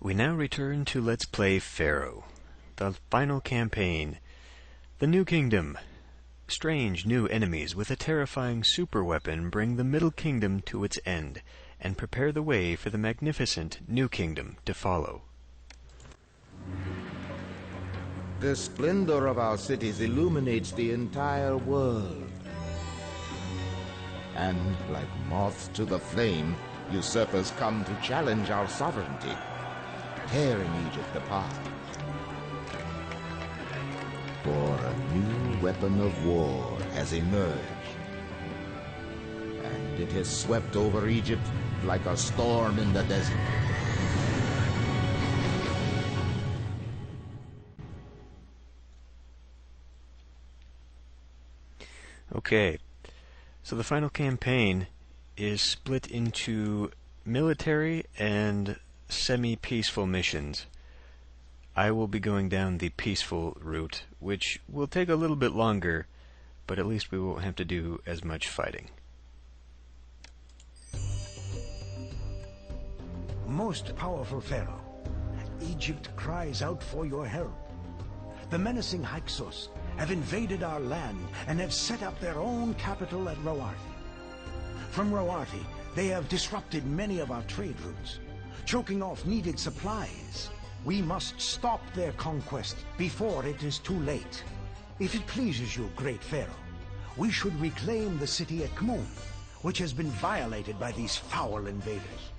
We now return to Let's Play Pharaoh, the final campaign. The New Kingdom. Strange new enemies with a terrifying super weapon bring the Middle Kingdom to its end, and prepare the way for the magnificent New Kingdom to follow. The splendor of our cities illuminates the entire world. And like moths to the flame, usurpers come to challenge our sovereignty, tearing Egypt apart. For a new weapon of war has emerged, and it has swept over Egypt like a storm in the desert. Okay, so the final campaign is split into military and semi-peaceful missions. I will be going down the peaceful route, which will take a little bit longer, but at least we won't have to do as much fighting. Most powerful Pharaoh, Egypt cries out for your help. The menacing Hyksos have invaded our land and have set up their own capital at Rawati. From Rawati, they have disrupted many of our trade routes, choking off needed supplies. We must stop their conquest before it is too late. If it pleases you, great Pharaoh, we should reclaim the city at Khmun, which has been violated by these foul invaders.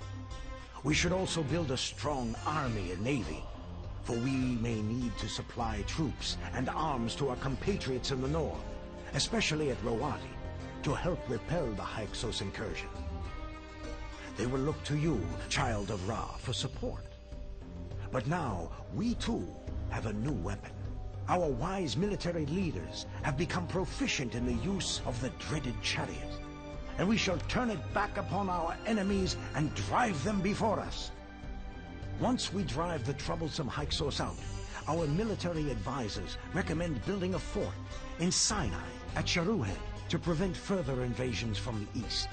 We should also build a strong army and navy, for we may need to supply troops and arms to our compatriots in the north, especially at Rawati, to help repel the Hyksos incursion. They will look to you, child of Ra, for support. But now, we too have a new weapon. Our wise military leaders have become proficient in the use of the dreaded chariot, and we shall turn it back upon our enemies and drive them before us. Once we drive the troublesome Hyksos out, our military advisors recommend building a fort in Sinai at Sharuhed to prevent further invasions from the east.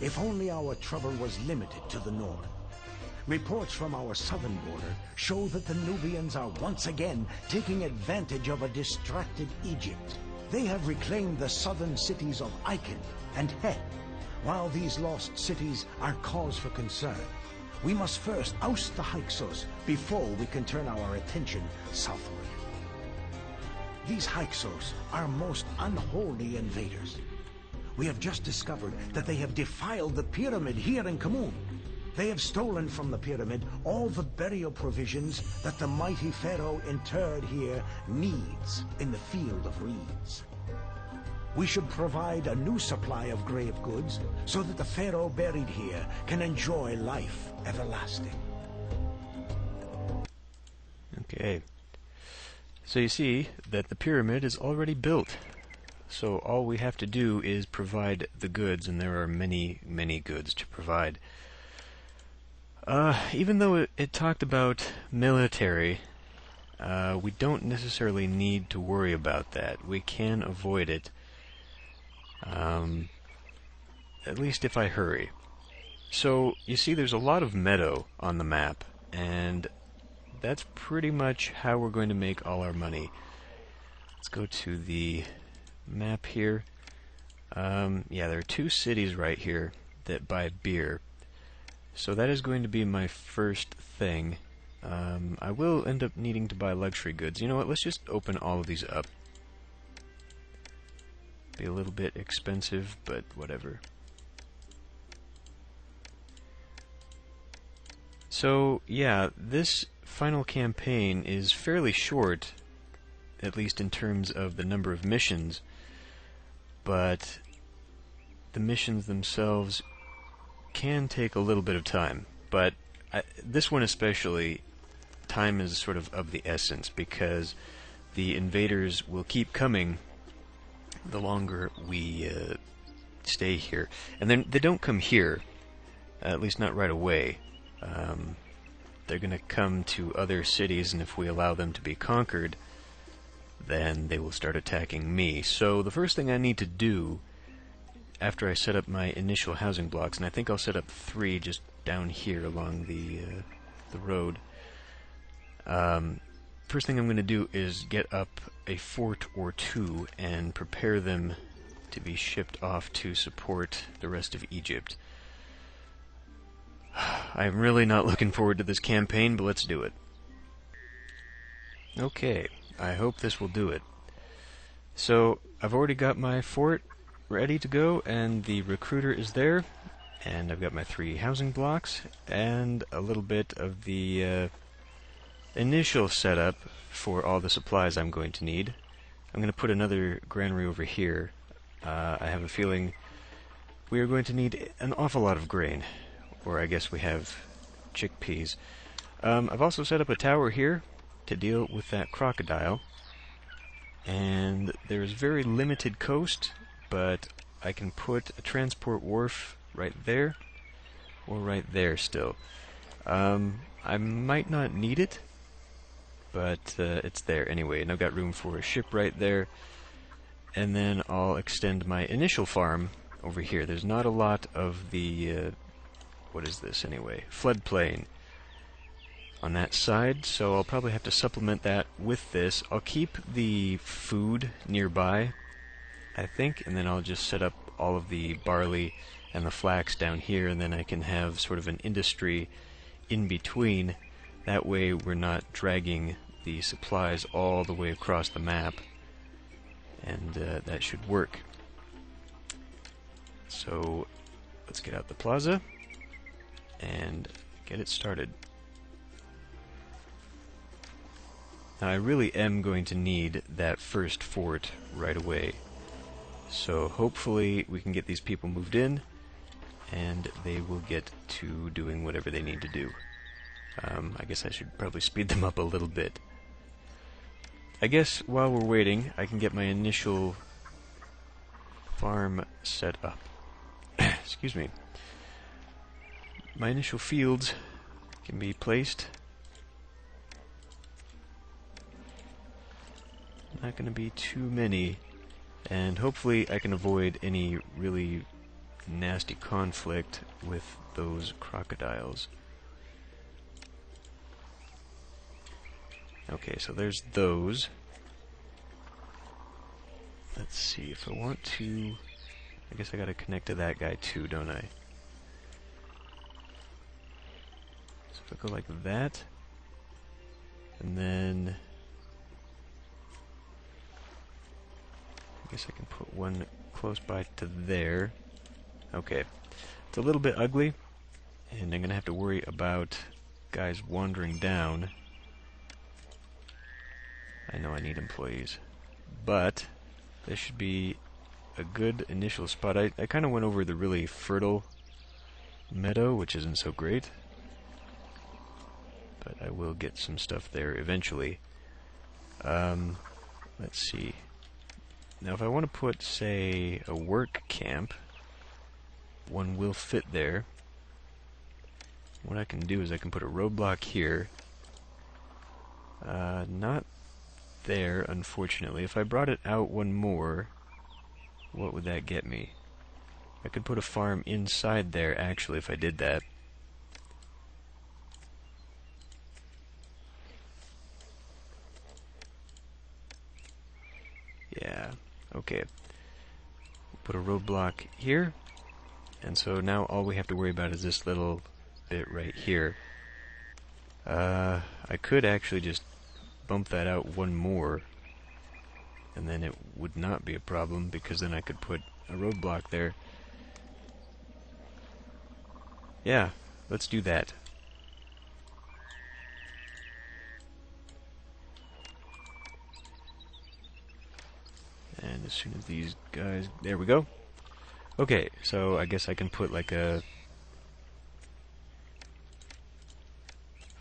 If only our trouble was limited to the north. Reports from our southern border show that the Nubians are once again taking advantage of a distracted Egypt. They have reclaimed the southern cities of Aiken and Het. While these lost cities are cause for concern, we must first oust the Hyksos before we can turn our attention southward. These Hyksos are most unholy invaders. We have just discovered that they have defiled the pyramid here in Khmun. They have stolen from the pyramid all the burial provisions that the mighty Pharaoh interred here needs in the field of reeds. We should provide a new supply of grave goods so that the Pharaoh buried here can enjoy life everlasting. Okay. So you see that the pyramid is already built. So all we have to do is provide the goods, and there are many, many goods to provide. Even though it talked about military, we don't necessarily need to worry about that. We can avoid it, at least if I hurry. So, you see there's a lot of meadow on the map, and that's pretty much how we're going to make all our money. Let's go to the map here. Yeah, there are two cities right here that buy beer. So that is going to be my first thing. I will end up needing to buy luxury goods. You know what, let's just open all of these up. Be a little bit expensive, but whatever. So, yeah, this final campaign is fairly short, at least in terms of the number of missions, but the missions themselves can take a little bit of time. But this one especially, time is sort of the essence, because the invaders will keep coming the longer we stay here. And then they don't come here, at least not right away. They're going to come to other cities, and if we allow them to be conquered, then they will start attacking me. So the first thing I need to do after I set up my initial housing blocks, and I think I'll set up 3 just down here along the the road. First thing I'm going to do is get up a fort or two and prepare them to be shipped off to support the rest of Egypt. I'm really not looking forward to this campaign, but let's do it. Okay, I hope this will do it. So, I've already got my fort ready to go, and the recruiter is there, and I've got my 3 housing blocks, and a little bit of the initial setup for all the supplies I'm going to need. I'm going to put another granary over here. I have a feeling we are going to need an awful lot of grain, or I guess we have chickpeas. I've also set up a tower here to deal with that crocodile, and there's very limited coast, but I can put a transport wharf right there, or right there still. I might not need it, but it's there anyway, and I've got room for a ship right there, and then I'll extend my initial farm over here. There's not a lot of the, what is this anyway, floodplain on that side, so I'll probably have to supplement that with this. I'll keep the food nearby, I think, and then I'll just set up all of the barley and the flax down here, and then I can have sort of an industry in between. That way we're not dragging the supplies all the way across the map, and that should work. So let's get out the plaza and get it started. Now I really am going to need that first fort right away, so hopefully we can get these people moved in and they will get to doing whatever they need to do. I guess I should probably speed them up a little bit. I guess while we're waiting, I can get my initial farm set up. Excuse me. My initial fields can be placed. Not going to be too many, and hopefully I can avoid any really nasty conflict with those crocodiles. Okay, so there's those. Let's see, if I want to... I guess I gotta connect to that guy too, don't I? So if I go like that, and then... I guess I can put one close by to there. Okay. It's a little bit ugly, and I'm gonna have to worry about guys wandering down. I know I need employees, but this should be a good initial spot. I kind of went over the really fertile meadow, which isn't so great, but I will get some stuff there eventually. Let's see. Now if I want to put, say, a work camp, one will fit there. What I can do is I can put a roadblock here. Not there, unfortunately. If I brought it out one more, what would that get me? I could put a farm inside there, actually, if I did that. Yeah, okay. Put a roadblock here, and so now all we have to worry about is this little bit right here. I could actually just bump that out one more, and then it would not be a problem, because then I could put a roadblock there. Yeah, let's do that. And as soon as these guys... There we go. Okay, so I guess I can put like a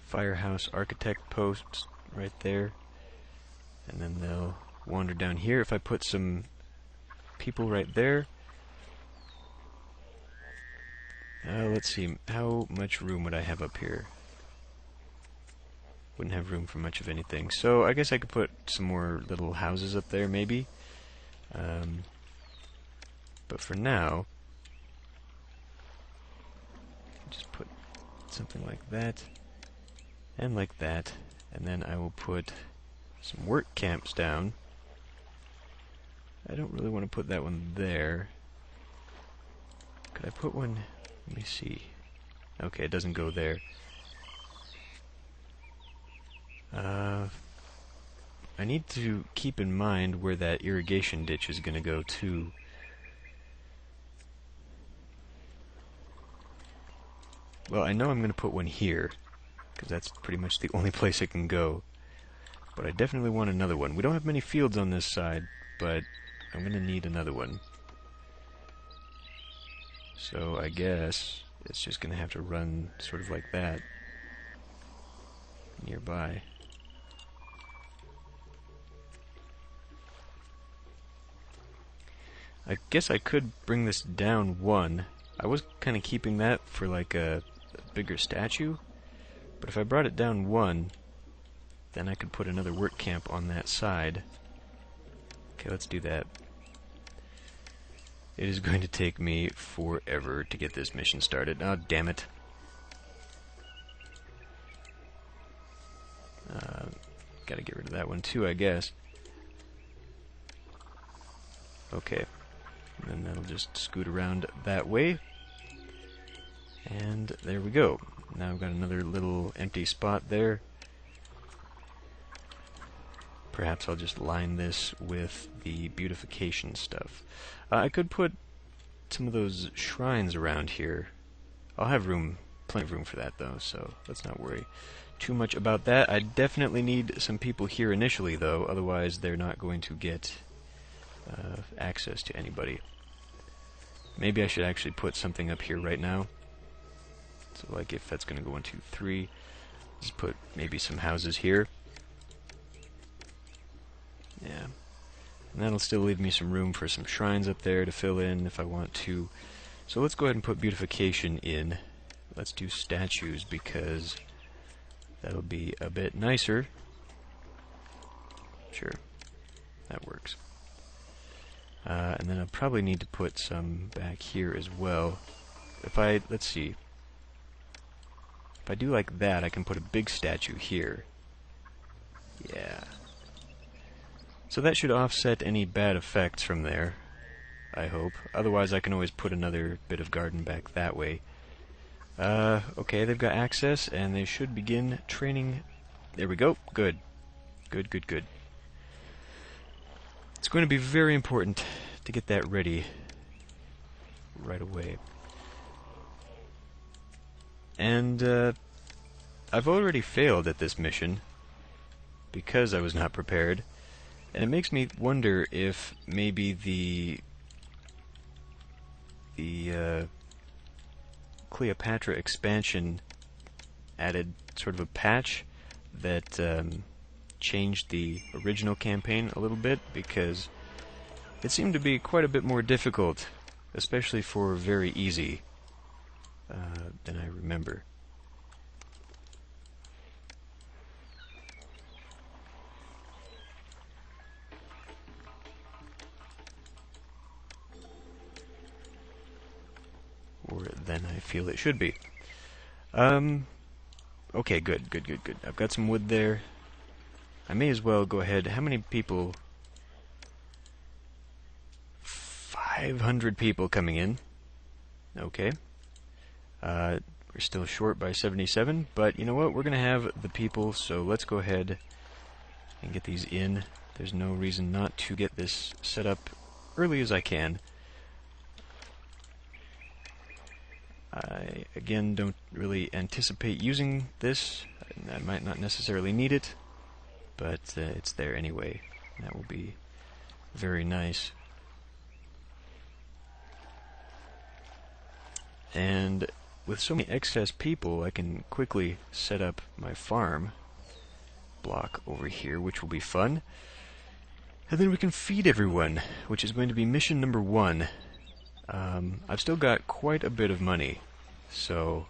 firehouse architect post right there, and then they'll wander down here. If I put some people right there, let's see, how much room would I have up here? Wouldn't have room for much of anything, so I guess I could put some more little houses up there maybe, but for now just put something like that. And like that. And then I will put some work camps down. I don't really want to put that one there. Could I put one... Let me see. Okay, it doesn't go there. I need to keep in mind where that irrigation ditch is going to go too. Well, I know I'm going to put one here, because that's pretty much the only place it can go. But I definitely want another one. We don't have many fields on this side, but I'm going to need another one. So I guess it's just going to have to run sort of like that nearby. I guess I could bring this down one. I was kind of keeping that for like a bigger statue, but if I brought it down one, then I could put another work camp on that side. Okay, let's do that. It is going to take me forever to get this mission started. Oh, damn it. Gotta get rid of that one too, I guess. Okay. And then that'll just scoot around that way. And there we go. Now I've got another little empty spot there. Perhaps I'll just line this with the beautification stuff. I could put some of those shrines around here. I'll have room, plenty of room for that though, so let's not worry too much about that. I definitely need some people here initially though, otherwise they're not going to get access to anybody. Maybe I should actually put something up here right now. So like if that's going to go 1, 2, 3, just put maybe some houses here. Yeah. And that'll still leave me some room for some shrines up there to fill in if I want to. So let's go ahead and put beautification in. Let's do statues because that'll be a bit nicer. Sure. That works. And then I'll probably need to put some back here as well. Let's see. If I do like that, I can put a big statue here. Yeah. So that should offset any bad effects from there, I hope. Otherwise I can always put another bit of garden back that way. Okay, they've got access, and they should begin training. There we go. Good. Good, good, good. It's going to be very important to get that ready right away. And I've already failed at this mission because I was not prepared. And it makes me wonder if maybe the Cleopatra expansion added sort of a patch that changed the original campaign a little bit, because it seemed to be quite a bit more difficult, especially for very easy, than I remember. Or than I feel it should be. Okay, good, good, good, good. I've got some wood there. I may as well go ahead. How many people? 500 people coming in. Okay. We're still short by 77, but you know what? We're going to have the people, so let's go ahead and get these in. There's no reason not to get this set up early as I can. I, again, don't really anticipate using this. I might not necessarily need it, but it's there anyway. That will be very nice. And with so many excess people, I can quickly set up my farm block over here, which will be fun. And then we can feed everyone, which is going to be mission number 1. I've still got quite a bit of money, so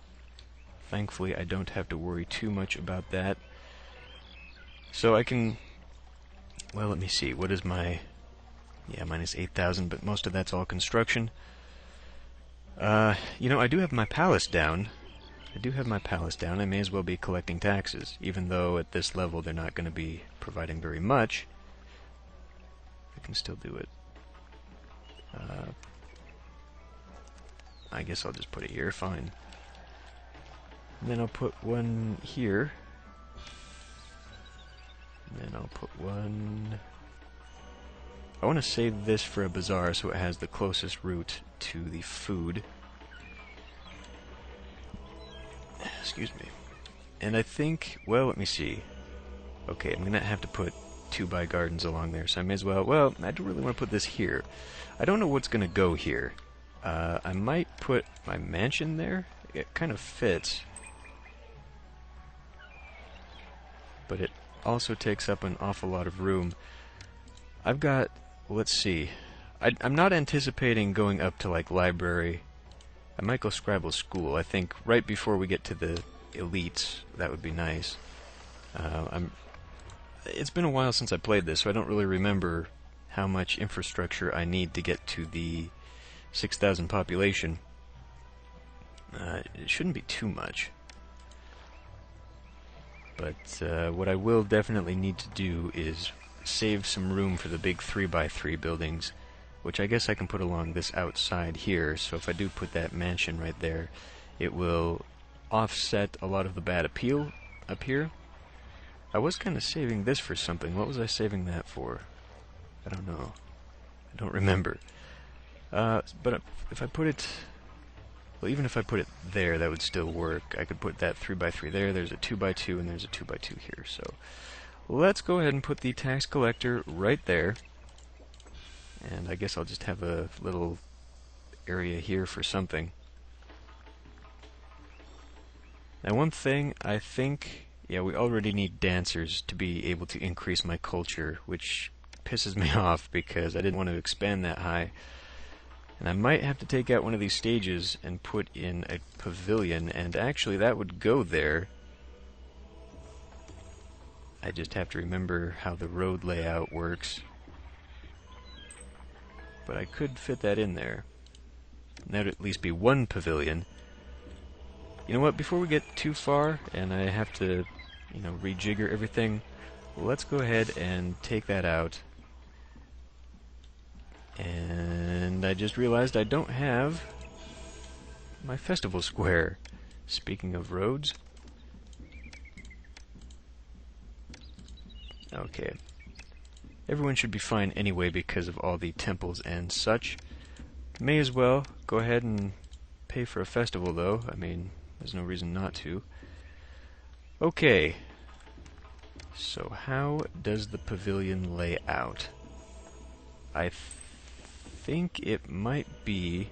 thankfully I don't have to worry too much about that. So I can, well, let me see, what is my, yeah, minus 8,000, but most of that's all construction. You know, I do have my palace down, I do have my palace down. I may as well be collecting taxes, even though at this level they're not going to be providing very much. I can still do it. I guess I'll just put it here, fine. And then I'll put one here. And then I'll put one... I want to save this for a bazaar so it has the closest route to the food. Excuse me. And I think, well, let me see. Okay, I'm going to have to put 2x gardens along there, so I may as well, I do really want to put this here. I don't know what's going to go here. I might put my mansion there. It kind of fits. But it also takes up an awful lot of room. I've got, let's see. I'm not anticipating going up to, like, library. I might go Scribble School. I think right before we get to the elites, that would be nice. It's been a while since I played this, so I don't really remember how much infrastructure I need to get to the 6,000 population. It shouldn't be too much. But what I will definitely need to do is save some room for the big 3x3 buildings, which I guess I can put along this outside here. So if I do put that mansion right there, it will offset a lot of the bad appeal up here. I was kind of saving this for something. What was I saving that for? I don't know. I don't remember. But if I put it... Well, even if I put it there, that would still work. I could put that 3x3 there, there's a 2x2, and there's a 2x2 here. So let's go ahead and put the tax collector right there. And I guess I'll just have a little area here for something. Now one thing, I think... Yeah, we already need dancers to be able to increase my culture, which pisses me off because I didn't want to expand that high. And I might have to take out one of these stages and put in a pavilion, and actually that would go there. I just have to remember how the road layout works. But I could fit that in there. And that would at least be one pavilion. You know what, before we get too far, and I have to, rejigger everything, let's go ahead and take that out. And I just realized I don't have my festival square. Speaking of roads. Okay. Everyone should be fine anyway because of all the temples and such. May as well go ahead and pay for a festival, though. I mean, there's no reason not to. Okay. So how does the pavilion lay out? I think it might be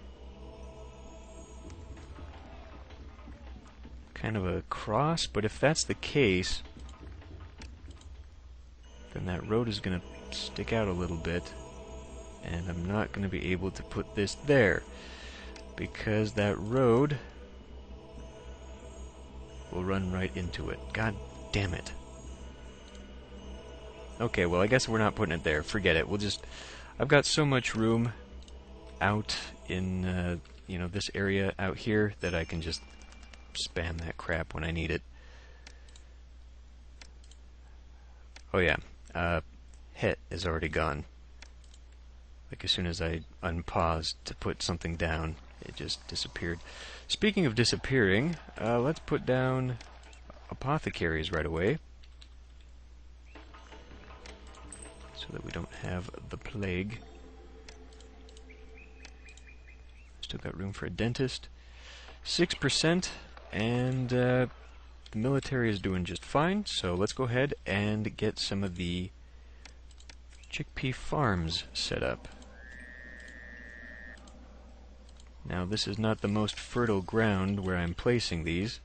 kind of a cross, but if that's the case, then that road is going to stick out a little bit, and I'm not going to be able to put this there, because that road will run right into it. God damn it. Okay, well, I guess we're not putting it there. Forget it. We'll just... I've got so much room out in, this area out here that I can just spam that crap when I need it. Oh, yeah. Het is already gone. Like, as soon as I unpaused to put something down, it just disappeared. Speaking of disappearing, let's put down apothecaries right away, so that we don't have the plague. Still got room for a dentist. 6%, and the military is doing just fine, so let's go ahead and get some of the chickpea farms set up. Now, this is not the most fertile ground where I'm placing these.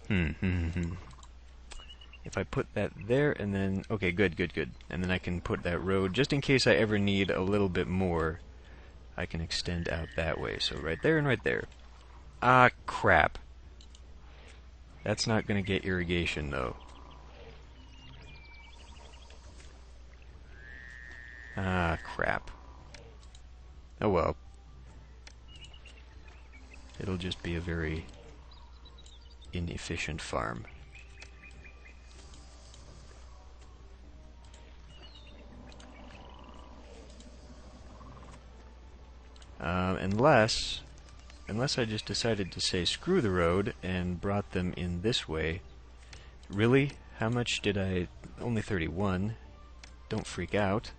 If I put that there, and then... Okay, good. And then I can put that road, just in case I ever need a little bit more, I can extend out that way. So right there and right there. Ah, crap. That's not going to get irrigation, though. Ah, crap. Oh well. it'll just be a very inefficient farm. Unless I just decided to say screw the road and brought them in this way. Really? How much did I... Only 31. Don't freak out.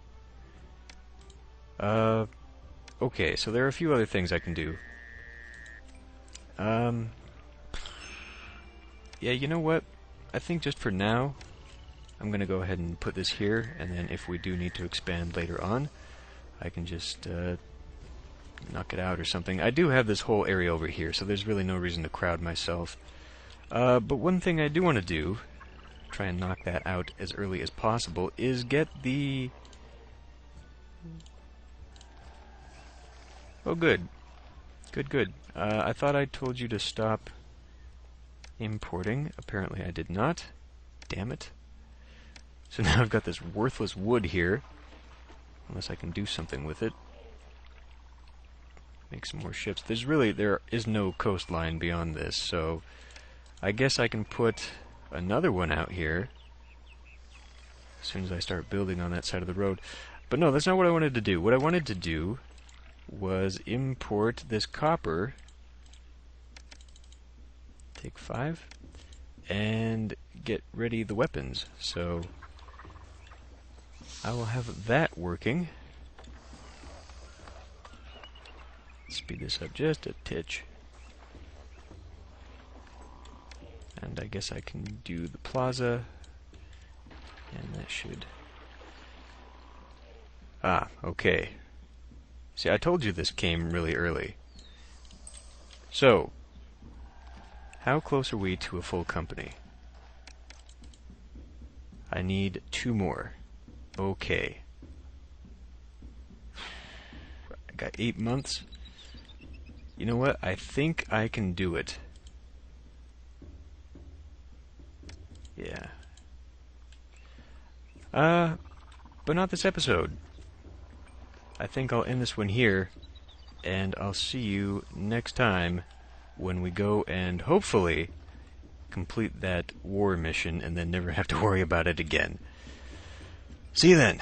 Okay, so there are a few other things I can do. Yeah, you know what? I think just for now, I'm gonna go ahead and put this here, and then if we do need to expand later on, I can just, knock it out or something. I do have this whole area over here, so there's really no reason to crowd myself. But one thing I do want to do, try and knock that out as early as possible, is get the... Oh, good. Good. I thought I told you to stop importing. Apparently I did not. Damn it. So now I've got this worthless wood here. Unless I can do something with it. Make some more ships. There is no coastline beyond this, so I guess I can put another one out here as soon as I start building on that side of the road. But no, that's not what I wanted to do. What I wanted to do was import this copper. Take 5 and get ready the weapons. So I will have that working. Speed this up just a titch. And I guess I can do the plaza. And that should... Ah, okay. See, I told you this came really early. So, how close are we to a full company? I need 2 more. Okay. I got 8 months. You know what? I think I can do it. Yeah. But not this episode. I think I'll end this one here, and I'll see you next time when we go and hopefully complete that war mission and then never have to worry about it again. See you then.